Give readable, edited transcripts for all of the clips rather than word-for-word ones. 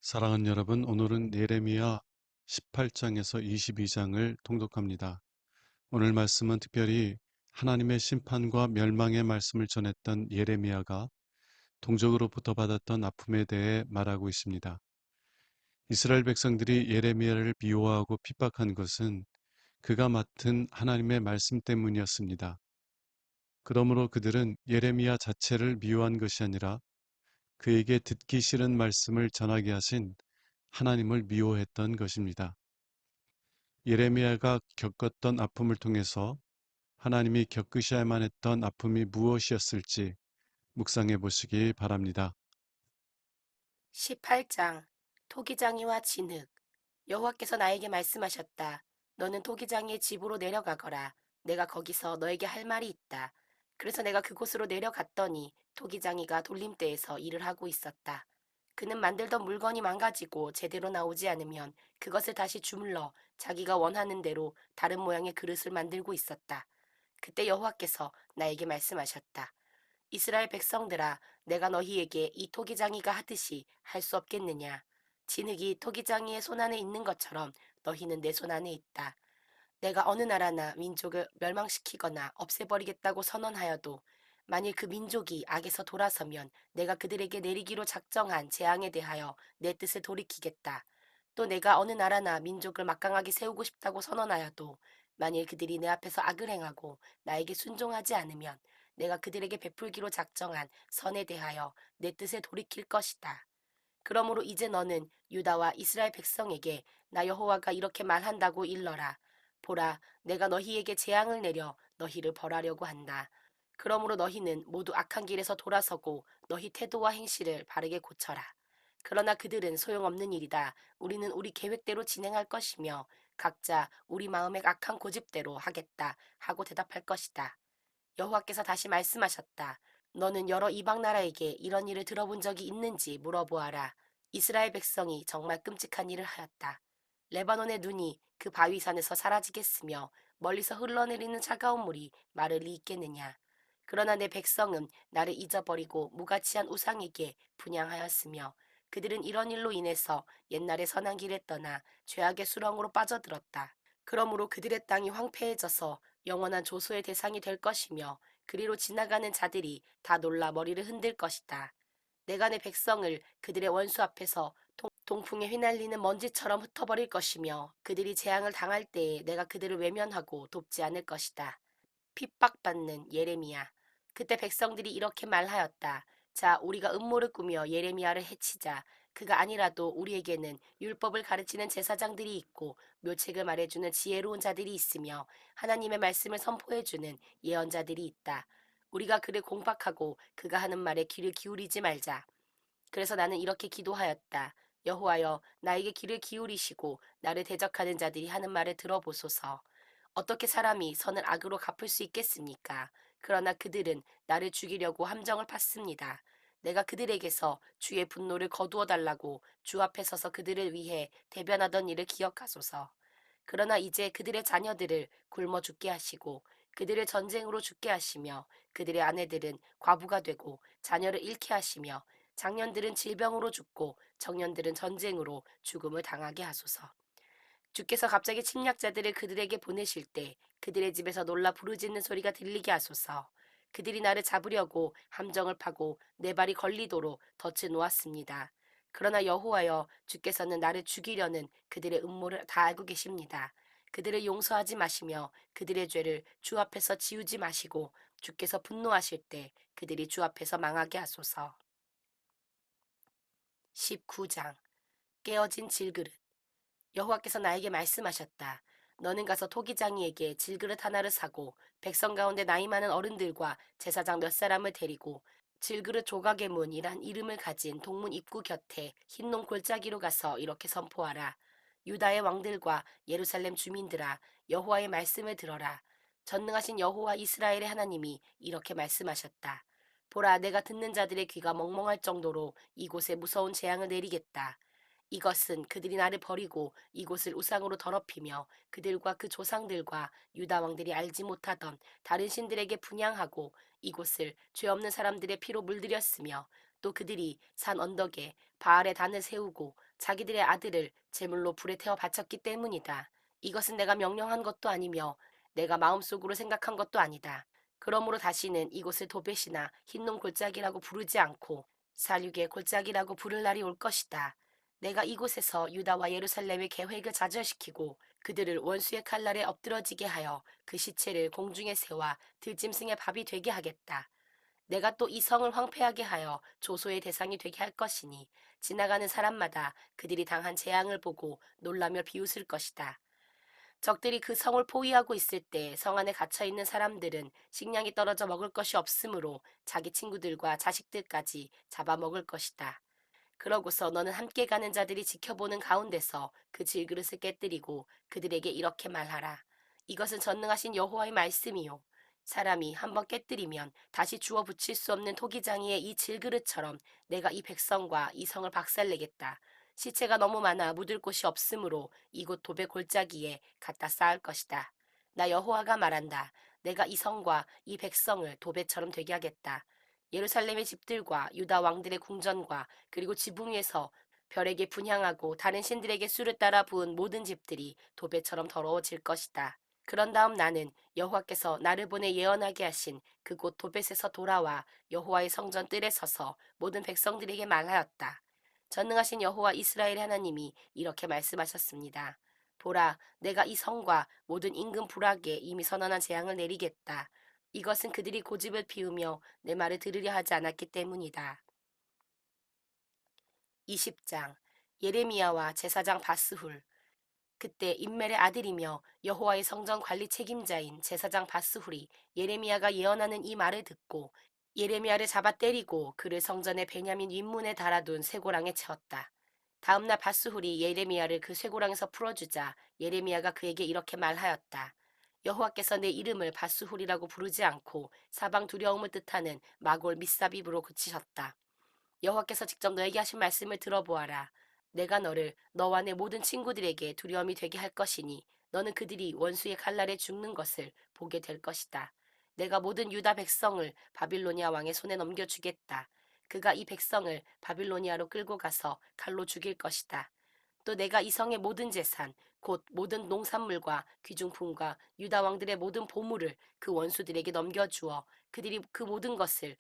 사랑하는 여러분, 오늘은 예레미야 18장에서 22장을 통독합니다. 오늘 말씀은 특별히 하나님의 심판과 멸망의 말씀을 전했던 예레미야가 동족으로부터 받았던 아픔에 대해 말하고 있습니다. 이스라엘 백성들이 예레미야를 미워하고 핍박한 것은 그가 맡은 하나님의 말씀 때문이었습니다. 그러므로 그들은 예레미야 자체를 미워한 것이 아니라 그에게 듣기 싫은 말씀을 전하게 하신 하나님을 미워했던 것입니다. 예레미야가 겪었던 아픔을 통해서 하나님이 겪으셔야만 했던 아픔이 무엇이었을지 묵상해 보시기 바랍니다. 18장 토기장이와 진흙. 여호와께서 나에게 말씀하셨다. 너는 토기장이의 집으로 내려가거라. 내가 거기서 너에게 할 말이 있다. 그래서 내가 그곳으로 내려갔더니 토기장이가 돌림대에서 일을 하고 있었다. 그는 만들던 물건이 망가지고 제대로 나오지 않으면 그것을 다시 주물러 자기가 원하는 대로 다른 모양의 그릇을 만들고 있었다. 그때 여호와께서 나에게 말씀하셨다. 이스라엘 백성들아, 내가 너희에게 이 토기장이가 하듯이 할 수 없겠느냐? 진흙이 토기장이의 손안에 있는 것처럼 너희는 내 손안에 있다. 내가 어느 나라나 민족을 멸망시키거나 없애버리겠다고 선언하여도 만일 그 민족이 악에서 돌아서면 내가 그들에게 내리기로 작정한 재앙에 대하여 내 뜻을 돌이키겠다. 또 내가 어느 나라나 민족을 막강하게 세우고 싶다고 선언하여도 만일 그들이 내 앞에서 악을 행하고 나에게 순종하지 않으면 내가 그들에게 베풀기로 작정한 선에 대하여 내 뜻을 돌이킬 것이다. 그러므로 이제 너는 유다와 이스라엘 백성에게 나 여호와가 이렇게 말한다고 일러라. 보라, 내가 너희에게 재앙을 내려 너희를 벌하려고 한다. 그러므로 너희는 모두 악한 길에서 돌아서고 너희 태도와 행실을 바르게 고쳐라. 그러나 그들은 소용없는 일이다. 우리는 우리 계획대로 진행할 것이며 각자 우리 마음의 악한 고집대로 하겠다 하고 대답할 것이다. 여호와께서 다시 말씀하셨다. 너는 여러 이방 나라에게 이런 일을 들어본 적이 있는지 물어보아라. 이스라엘 백성이 정말 끔찍한 일을 하였다. 레바논의 눈이 그 바위산에서 사라지겠으며 멀리서 흘러내리는 차가운 물이 마를 리 있겠느냐. 그러나 내 백성은 나를 잊어버리고 무가치한 우상에게 분향하였으며 그들은 이런 일로 인해서 옛날의 선한 길에 떠나 죄악의 수렁으로 빠져들었다. 그러므로 그들의 땅이 황폐해져서 영원한 조소의 대상이 될 것이며 그리로 지나가는 자들이 다 놀라 머리를 흔들 것이다. 내가 내 백성을 그들의 원수 앞에서 동풍에 휘날리는 먼지처럼 흩어버릴 것이며 그들이 재앙을 당할 때에 내가 그들을 외면하고 돕지 않을 것이다. 핍박받는 예레미야. 그때 백성들이 이렇게 말하였다. 자, 우리가 음모를 꾸며 예레미야를 해치자. 그가 아니라도 우리에게는 율법을 가르치는 제사장들이 있고 묘책을 말해주는 지혜로운 자들이 있으며 하나님의 말씀을 선포해주는 예언자들이 있다. 우리가 그를 공박하고 그가 하는 말에 귀를 기울이지 말자. 그래서 나는 이렇게 기도하였다. 여호와여, 나에게 귀를 기울이시고 나를 대적하는 자들이 하는 말을 들어보소서. 어떻게 사람이 선을 악으로 갚을 수 있겠습니까? 그러나 그들은 나를 죽이려고 함정을 팠습니다. 내가 그들에게서 주의 분노를 거두어 달라고 주 앞에 서서 그들을 위해 대변하던 일을 기억하소서. 그러나 이제 그들의 자녀들을 굶어 죽게 하시고 그들을 전쟁으로 죽게 하시며 그들의 아내들은 과부가 되고 자녀를 잃게 하시며 장년들은 질병으로 죽고 청년들은 전쟁으로 죽음을 당하게 하소서. 주께서 갑자기 침략자들을 그들에게 보내실 때 그들의 집에서 놀라 부르짖는 소리가 들리게 하소서. 그들이 나를 잡으려고 함정을 파고 내 발이 걸리도록 덫을 놓았습니다. 그러나 여호와여, 주께서는 나를 죽이려는 그들의 음모를 다 알고 계십니다. 그들을 용서하지 마시며 그들의 죄를 주 앞에서 지우지 마시고 주께서 분노하실 때 그들이 주 앞에서 망하게 하소서. 19장. 깨어진 질그릇. 여호와께서 나에게 말씀하셨다. 너는 가서 토기장이에게 질그릇 하나를 사고 백성 가운데 나이 많은 어른들과 제사장 몇 사람을 데리고 질그릇 조각의 문이란 이름을 가진 동문 입구 곁에 흰농 골짜기로 가서 이렇게 선포하라. 유다의 왕들과 예루살렘 주민들아, 여호와의 말씀을 들어라. 전능하신 여호와 이스라엘의 하나님이 이렇게 말씀하셨다. 보라, 내가 듣는 자들의 귀가 멍멍할 정도로 이곳에 무서운 재앙을 내리겠다. 이것은 그들이 나를 버리고 이곳을 우상으로 더럽히며 그들과 그 조상들과 유다 왕들이 알지 못하던 다른 신들에게 분향하고 이곳을 죄 없는 사람들의 피로 물들였으며 또 그들이 산 언덕에 바알의 단을 세우고 자기들의 아들을 제물로 불에 태워 바쳤기 때문이다. 이것은 내가 명령한 것도 아니며 내가 마음속으로 생각한 것도 아니다. 그러므로 다시는 이곳을 도벳이나 흰놈 골짜기라고 부르지 않고 살육의 골짜기라고 부를 날이 올 것이다. 내가 이곳에서 유다와 예루살렘의 계획을 좌절시키고 그들을 원수의 칼날에 엎드러지게 하여 그 시체를 공중에 세워 들짐승의 밥이 되게 하겠다. 내가 또 이 성을 황폐하게 하여 조소의 대상이 되게 할 것이니 지나가는 사람마다 그들이 당한 재앙을 보고 놀라며 비웃을 것이다. 적들이 그 성을 포위하고 있을 때 성 안에 갇혀 있는 사람들은 식량이 떨어져 먹을 것이 없으므로 자기 친구들과 자식들까지 잡아먹을 것이다. 그러고서 너는 함께 가는 자들이 지켜보는 가운데서 그 질그릇을 깨뜨리고 그들에게 이렇게 말하라. 이것은 전능하신 여호와의 말씀이요. 사람이 한번 깨뜨리면 다시 주워 붙일 수 없는 토기장이의 이 질그릇처럼 내가 이 백성과 이 성을 박살내겠다. 시체가 너무 많아 묻을 곳이 없으므로 이곳 도배 골짜기에 갖다 쌓을 것이다. 나 여호와가 말한다. 내가 이 성과 이 백성을 도배처럼 되게 하겠다. 예루살렘의 집들과 유다 왕들의 궁전과 그리고 지붕 위에서 별에게 분향하고 다른 신들에게 수를 따라 부은 모든 집들이 도배처럼 더러워질 것이다. 그런 다음 나는 여호와께서 나를 보내 예언하게 하신 그곳 도벳에서 돌아와 여호와의 성전 뜰에 서서 모든 백성들에게 말하였다. 전능하신 여호와 이스라엘 하나님이 이렇게 말씀하셨습니다. 보라, 내가 이 성과 모든 인근 부락에 이미 선언한 재앙을 내리겠다. 이것은 그들이 고집을 피우며 내 말을 들으려 하지 않았기 때문이다. 20장 예레미야와 제사장 바스훌. 그때 임멜의 아들이며 여호와의 성전 관리 책임자인 제사장 바스훌이 예레미야가 예언하는 이 말을 듣고 예레미야를 잡아 때리고 그를 성전의 베냐민 윗문에 달아둔 쇠고랑에 채웠다. 다음날 바스훌이 예레미야를 그 쇠고랑에서 풀어주자 예레미야가 그에게 이렇게 말하였다. 여호와께서 내 이름을 바스훌이라고 부르지 않고 사방 두려움을 뜻하는 마골 밑삽입으로 그치셨다. 여호와께서 직접 너에게 하신 말씀을 들어보아라. 내가 너를 너와 내 모든 친구들에게 두려움이 되게 할 것이니 너는 그들이 원수의 칼날에 죽는 것을 보게 될 것이다. 내가 모든 유다 백성을 바빌로니아 왕의 손에 넘겨주겠다. 그가 이 백성을 바빌로니아로 끌고 가서 칼로 죽일 것이다. 또 내가 이 성의 모든 재산, 곧 모든 농산물과 귀중품과 유다 왕들의 모든 보물을 그 원수들에게 넘겨주어 그들이 그 모든 것을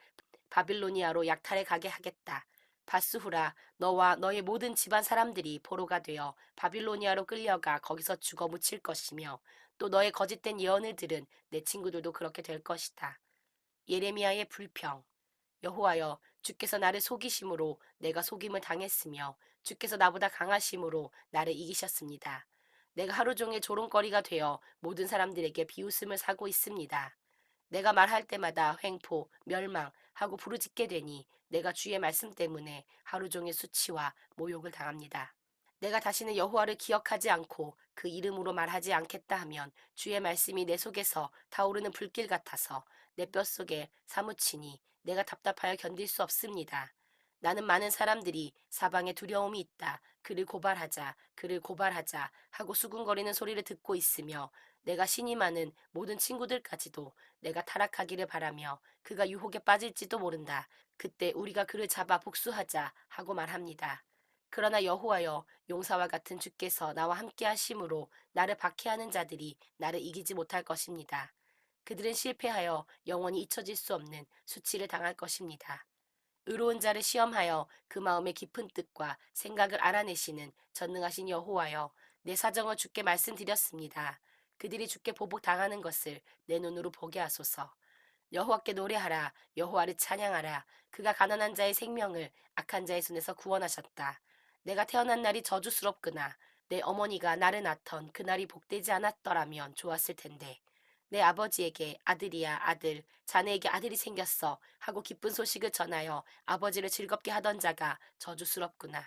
바빌로니아로 약탈해 가게 하겠다. 바스후라, 너와 너의 모든 집안 사람들이 포로가 되어 바빌로니아로 끌려가 거기서 죽어 묻힐 것이며 또 너의 거짓된 예언을 들은 내 친구들도 그렇게 될 것이다. 예레미야의 불평. 여호와여, 주께서 나를 속이심으로 내가 속임을 당했으며 주께서 나보다 강하심으로 나를 이기셨습니다. 내가 하루 종일 조롱거리가 되어 모든 사람들에게 비웃음을 사고 있습니다. 내가 말할 때마다 횡포, 멸망하고 부르짖게 되니 내가 주의 말씀 때문에 하루 종일 수치와 모욕을 당합니다. 내가 다시는 여호와를 기억하지 않고 그 이름으로 말하지 않겠다 하면 주의 말씀이 내 속에서 타오르는 불길 같아서 내 뼛속에 사무치니 내가 답답하여 견딜 수 없습니다. 나는 많은 사람들이 사방에 두려움이 있다. 그를 고발하자, 그를 고발하자 하고 수군거리는 소리를 듣고 있으며 내가 신이 많은 모든 친구들까지도 내가 타락하기를 바라며 그가 유혹에 빠질지도 모른다. 그때 우리가 그를 잡아 복수하자 하고 말합니다. 그러나 여호와여, 용사와 같은 주께서 나와 함께 하심으로 나를 박해하는 자들이 나를 이기지 못할 것입니다. 그들은 실패하여 영원히 잊혀질 수 없는 수치를 당할 것입니다. 의로운 자를 시험하여 그 마음의 깊은 뜻과 생각을 알아내시는 전능하신 여호와여, 내 사정을 주께 말씀드렸습니다. 그들이 주께 보복당하는 것을 내 눈으로 보게 하소서. 여호와께 노래하라. 여호와를 찬양하라. 그가 가난한 자의 생명을 악한 자의 손에서 구원하셨다. 내가 태어난 날이 저주스럽구나. 내 어머니가 나를 낳던 그날이 복되지 않았더라면 좋았을 텐데. 내 아버지에게 아들이야 아들, 자네에게 아들이 생겼어 하고 기쁜 소식을 전하여 아버지를 즐겁게 하던 자가 저주스럽구나.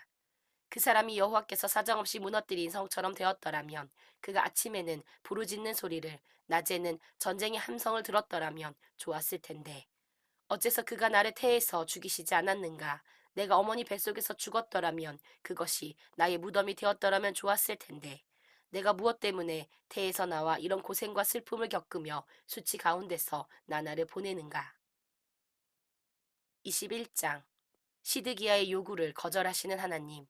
그 사람이 여호와께서 사정없이 무너뜨린 성처럼 되었더라면, 그가 아침에는 부르짖는 소리를, 낮에는 전쟁의 함성을 들었더라면 좋았을 텐데. 어째서 그가 나를 태에서 죽이시지 않았는가? 내가 어머니 뱃속에서 죽었더라면 그것이 나의 무덤이 되었더라면 좋았을 텐데. 내가 무엇 때문에 태에서 나와 이런 고생과 슬픔을 겪으며 수치 가운데서 나날을 보내는가? 21장. 시드기야의 요구를 거절하시는 하나님.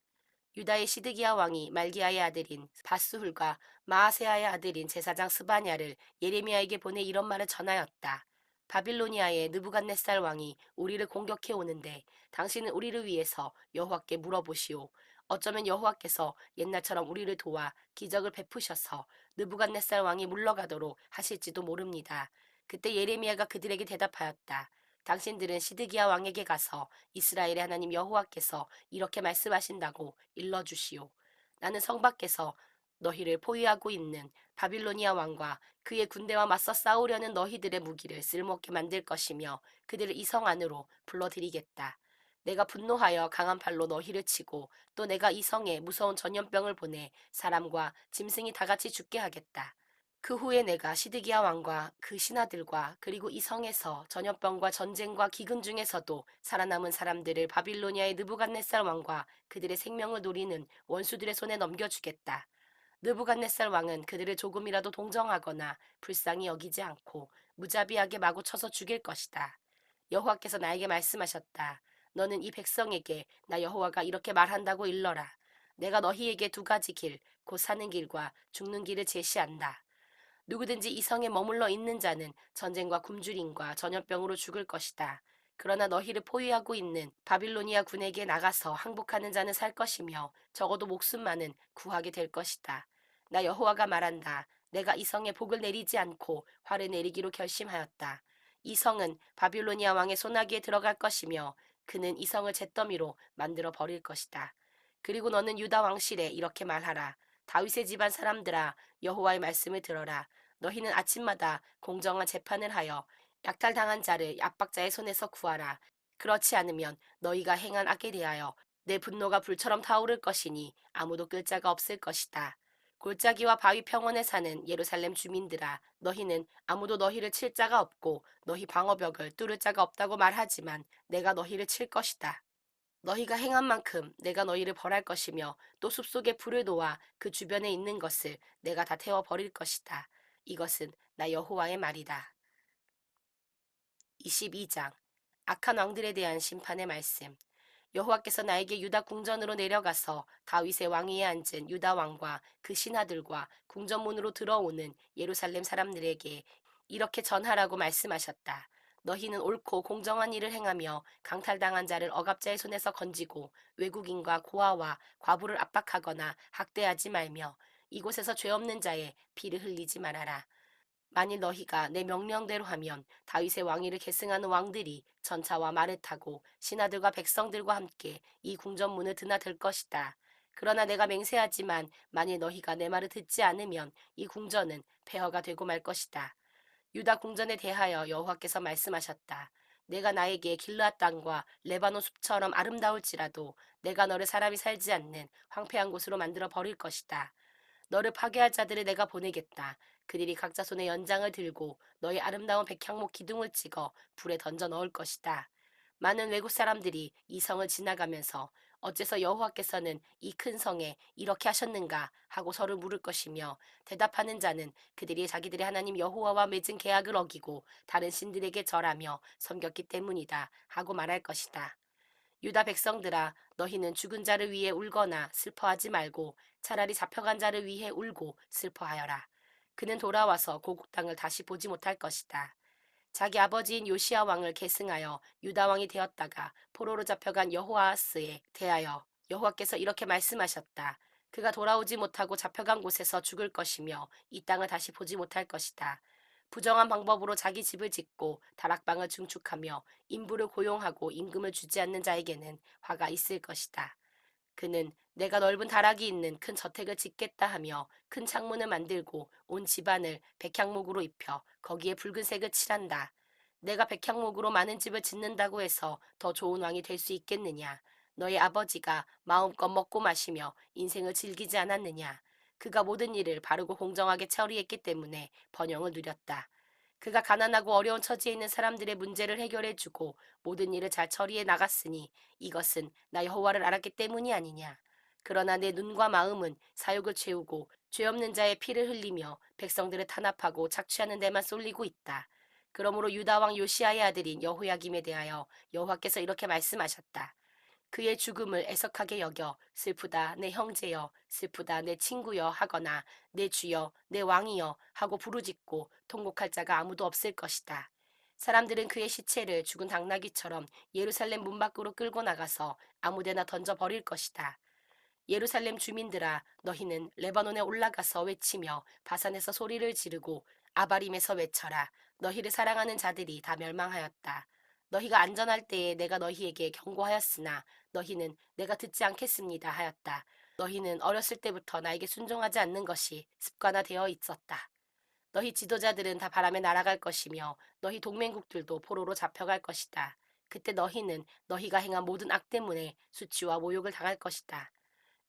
유다의 시드기야 왕이 말기야의 아들인 바스훌과 마아세야의 아들인 제사장 스바냐를 예레미야에게 보내 이런 말을 전하였다. 바빌로니아의 느부갓네살 왕이 우리를 공격해 오는데 당신은 우리를 위해서 여호와께 물어보시오. 어쩌면 여호와께서 옛날처럼 우리를 도와 기적을 베푸셔서 느부갓네살 왕이 물러가도록 하실지도 모릅니다. 그때 예레미야가 그들에게 대답하였다. 당신들은 시드기야 왕에게 가서 이스라엘의 하나님 여호와께서 이렇게 말씀하신다고 일러주시오. 나는 성 밖에서 너희를 포위하고 있는 바빌로니아 왕과 그의 군대와 맞서 싸우려는 너희들의 무기를 쓸모없게 만들 것이며 그들을 이 성 안으로 불러들이겠다. 내가 분노하여 강한 팔로 너희를 치고 또 내가 이 성에 무서운 전염병을 보내 사람과 짐승이 다 같이 죽게 하겠다. 그 후에 내가 시드기야 왕과 그 신하들과 그리고 이 성에서 전염병과 전쟁과 기근 중에서도 살아남은 사람들을 바빌로니아의 느부갓네살 왕과 그들의 생명을 노리는 원수들의 손에 넘겨주겠다. 느부갓네살 왕은 그들을 조금이라도 동정하거나 불쌍히 여기지 않고 무자비하게 마구 쳐서 죽일 것이다. 여호와께서 나에게 말씀하셨다. 너는 이 백성에게 나 여호와가 이렇게 말한다고 일러라. 내가 너희에게 두 가지 길, 곧 사는 길과 죽는 길을 제시한다. 누구든지 이 성에 머물러 있는 자는 전쟁과 굶주림과 전염병으로 죽을 것이다. 그러나 너희를 포위하고 있는 바빌로니아 군에게 나가서 항복하는 자는 살 것이며 적어도 목숨만은 구하게 될 것이다. 나 여호와가 말한다. 내가 이 성에 복을 내리지 않고 화를 내리기로 결심하였다. 이 성은 바빌로니아 왕의 손아귀에 들어갈 것이며 그는 이 성을 잿더미로 만들어 버릴 것이다. 그리고 너는 유다 왕실에 이렇게 말하라. 다윗의 집안 사람들아, 여호와의 말씀을 들어라. 너희는 아침마다 공정한 재판을 하여 약탈당한 자를 압박자의 손에서 구하라. 그렇지 않으면 너희가 행한 악에 대하여 내 분노가 불처럼 타오를 것이니 아무도 끌 자가 없을 것이다. 골짜기와 바위 평원에 사는 예루살렘 주민들아, 너희는 아무도 너희를 칠 자가 없고 너희 방어벽을 뚫을 자가 없다고 말하지만 내가 너희를 칠 것이다. 너희가 행한 만큼 내가 너희를 벌할 것이며 또 숲속에 불을 놓아 그 주변에 있는 것을 내가 다 태워 버릴 것이다. 이것은 나 여호와의 말이다. 22장 악한 왕들에 대한 심판의 말씀. 여호와께서 나에게 유다 궁전으로 내려가서 다윗의 왕위에 앉은 유다 왕과 그 신하들과 궁전문으로 들어오는 예루살렘 사람들에게 이렇게 전하라고 말씀하셨다. 너희는 옳고 공정한 일을 행하며 강탈당한 자를 억압자의 손에서 건지고 외국인과 고아와 과부를 압박하거나 학대하지 말며 이곳에서 죄 없는 자의 피를 흘리지 말아라. 만일 너희가 내 명령대로 하면 다윗의 왕위를 계승하는 왕들이 전차와 말을 타고 신하들과 백성들과 함께 이 궁전문을 드나들 것이다. 그러나 내가 맹세하지만 만일 너희가 내 말을 듣지 않으면 이 궁전은 폐허가 되고 말 것이다. 유다 궁전에 대하여 여호와께서 말씀하셨다. 내가 나에게 길르앗 땅과 레바논 숲처럼 아름다울지라도 내가 너를 사람이 살지 않는 황폐한 곳으로 만들어 버릴 것이다. 너를 파괴할 자들을 내가 보내겠다. 그들이 각자 손에 연장을 들고 너의 아름다운 백향목 기둥을 찍어 불에 던져 넣을 것이다. 많은 외국 사람들이 이 성을 지나가면서 어째서 여호와께서는 이 큰 성에 이렇게 하셨는가 하고 서로 물을 것이며 대답하는 자는 그들이 자기들의 하나님 여호와와 맺은 계약을 어기고 다른 신들에게 절하며 섬겼기 때문이다 하고 말할 것이다. 유다 백성들아, 너희는 죽은 자를 위해 울거나 슬퍼하지 말고 차라리 잡혀간 자를 위해 울고 슬퍼하여라. 그는 돌아와서 고국 땅을 다시 보지 못할 것이다. 자기 아버지인 요시야 왕을 계승하여 유다 왕이 되었다가 포로로 잡혀간 여호아스에 대하여 여호와께서 이렇게 말씀하셨다. 그가 돌아오지 못하고 잡혀간 곳에서 죽을 것이며 이 땅을 다시 보지 못할 것이다. 부정한 방법으로 자기 집을 짓고 다락방을 증축하며 인부를 고용하고 임금을 주지 않는 자에게는 화가 있을 것이다. 그는 내가 넓은 다락이 있는 큰 저택을 짓겠다 하며 큰 창문을 만들고 온 집안을 백향목으로 입혀 거기에 붉은색을 칠한다. 내가 백향목으로 많은 집을 짓는다고 해서 더 좋은 왕이 될 수 있겠느냐? 너의 아버지가 마음껏 먹고 마시며 인생을 즐기지 않았느냐? 그가 모든 일을 바르고 공정하게 처리했기 때문에 번영을 누렸다. 그가 가난하고 어려운 처지에 있는 사람들의 문제를 해결해주고 모든 일을 잘 처리해 나갔으니 이것은 나 여호와를 알았기 때문이 아니냐. 그러나 내 눈과 마음은 사욕을 채우고 죄 없는 자의 피를 흘리며 백성들을 탄압하고 착취하는 데만 쏠리고 있다. 그러므로 유다 왕 요시아의 아들인 여호야김에 대하여 여호와께서 이렇게 말씀하셨다. 그의 죽음을 애석하게 여겨 슬프다 내 형제여 슬프다 내 친구여 하거나 내 주여 내 왕이여 하고 부르짖고 통곡할 자가 아무도 없을 것이다. 사람들은 그의 시체를 죽은 당나귀처럼 예루살렘 문 밖으로 끌고 나가서 아무데나 던져 버릴 것이다. 예루살렘 주민들아 너희는 레바논에 올라가서 외치며 바산에서 소리를 지르고 아바림에서 외쳐라. 너희를 사랑하는 자들이 다 멸망하였다. 너희가 안전할 때에 내가 너희에게 경고하였으나 너희는 내가 듣지 않겠습니다 하였다. 너희는 어렸을 때부터 나에게 순종하지 않는 것이 습관화되어 있었다. 너희 지도자들은 다 바람에 날아갈 것이며 너희 동맹국들도 포로로 잡혀갈 것이다. 그때 너희는 너희가 행한 모든 악 때문에 수치와 모욕을 당할 것이다.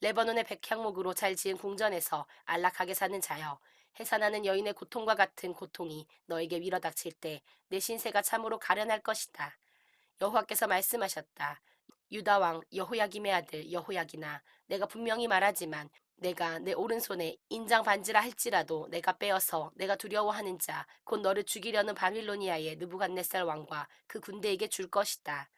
레바논의 백향목으로 잘 지은 궁전에서 안락하게 사는 자여, 해산하는 여인의 고통과 같은 고통이 너에게 밀어닥칠 때 내 신세가 참으로 가련할 것이다. 여호와께서 말씀하셨다. 유다 왕 여호야김의 아들 여호야기나, 내가 분명히 말하지만 내가 내 오른손에 인장 반지라 할지라도 내가 빼어서 내가 두려워하는 자 곧 너를 죽이려는 바빌로니아의 느부갓네살 왕과 그 군대에게 줄 것이다.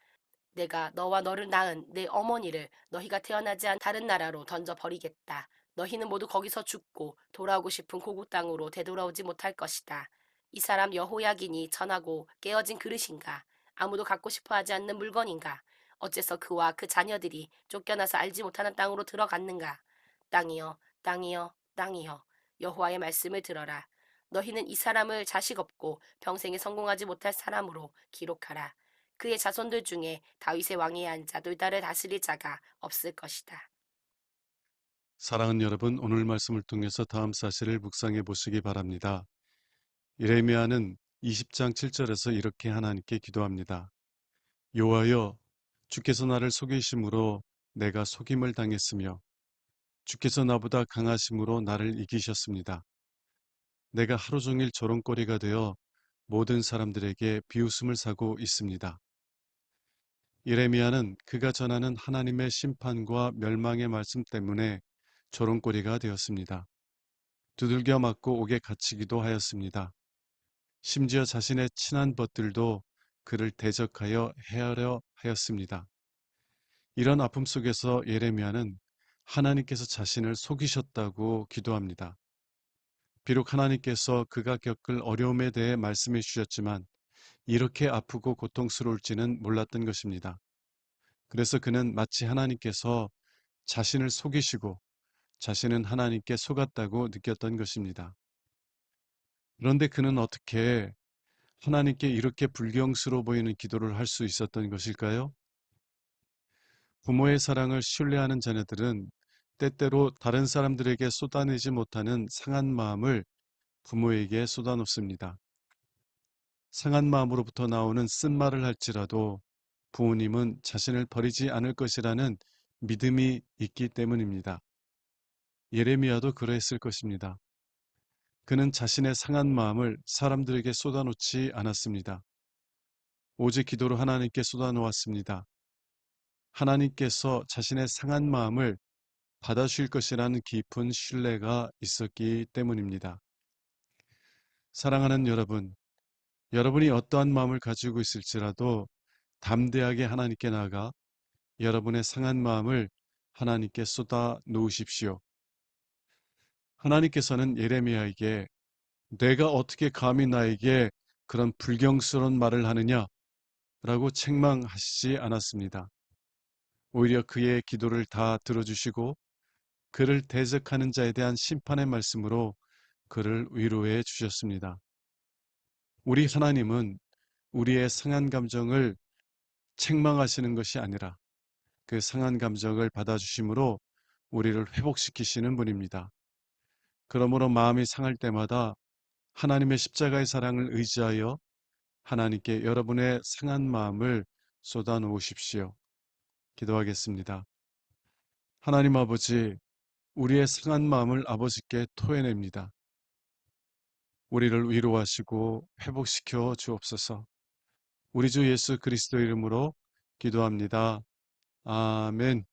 내가 너와 너를 낳은 내 어머니를 너희가 태어나지 않은 다른 나라로 던져 버리겠다. 너희는 모두 거기서 죽고 돌아오고 싶은 고국 땅으로 되돌아오지 못할 것이다. 이 사람 여호야긴이 천하고 깨어진 그릇인가? 아무도 갖고 싶어 하지 않는 물건인가? 어째서 그와 그 자녀들이 쫓겨나서 알지 못하는 땅으로 들어갔는가? 땅이여, 땅이여, 땅이여, 여호와의 말씀을 들어라. 너희는 이 사람을 자식 없고 평생에 성공하지 못할 사람으로 기록하라. 그의 자손들 중에 다윗의 왕위에 앉아 놀다를 다스릴 자가 없을 것이다. 사랑하는 여러분, 오늘 말씀을 통해서 다음 사실을 묵상해 보시기 바랍니다. 예레미야는 20장 7절에서 이렇게 하나님께 기도합니다. 여호와여, 주께서 나를 속이심으로 내가 속임을 당했으며 주께서 나보다 강하심으로 나를 이기셨습니다. 내가 하루 종일 조롱거리가 되어 모든 사람들에게 비웃음을 사고 있습니다. 예레미야는 그가 전하는 하나님의 심판과 멸망의 말씀 때문에 조롱거리가 되었습니다. 두들겨 맞고 옥에 갇히기도 하였습니다. 심지어 자신의 친한 벗들도 그를 대적하여 해하려 하였습니다. 이런 아픔 속에서 예레미야는 하나님께서 자신을 속이셨다고 기도합니다. 비록 하나님께서 그가 겪을 어려움에 대해 말씀해 주셨지만 이렇게 아프고 고통스러울지는 몰랐던 것입니다. 그래서 그는 마치 하나님께서 자신을 속이시고 자신은 하나님께 속았다고 느꼈던 것입니다. 그런데 그는 어떻게 하나님께 이렇게 불경스러워 보이는 기도를 할 수 있었던 것일까요? 부모의 사랑을 신뢰하는 자녀들은 때때로 다른 사람들에게 쏟아내지 못하는 상한 마음을 부모에게 쏟아놓습니다. 상한 마음으로부터 나오는 쓴말을 할지라도 부모님은 자신을 버리지 않을 것이라는 믿음이 있기 때문입니다. 예레미야도 그러했을 것입니다. 그는 자신의 상한 마음을 사람들에게 쏟아놓지 않았습니다. 오직 기도로 하나님께 쏟아놓았습니다. 하나님께서 자신의 상한 마음을 받아주실 것이라는 깊은 신뢰가 있었기 때문입니다. 사랑하는 여러분, 여러분이 어떠한 마음을 가지고 있을지라도 담대하게 하나님께 나아가 여러분의 상한 마음을 하나님께 쏟아 놓으십시오. 하나님께서는 예레미야에게 내가 어떻게 감히 나에게 그런 불경스러운 말을 하느냐 라고 책망하시지 않았습니다. 오히려 그의 기도를 다 들어주시고 그를 대적하는 자에 대한 심판의 말씀으로 그를 위로해 주셨습니다. 우리 하나님은 우리의 상한 감정을 책망하시는 것이 아니라 그 상한 감정을 받아주심으로 우리를 회복시키시는 분입니다. 그러므로 마음이 상할 때마다 하나님의 십자가의 사랑을 의지하여 하나님께 여러분의 상한 마음을 쏟아 놓으십시오. 기도하겠습니다. 하나님 아버지, 우리의 상한 마음을 아버지께 토해냅니다. 우리를 위로하시고 회복시켜 주옵소서. 우리 주 예수 그리스도 이름으로 기도합니다. 아멘.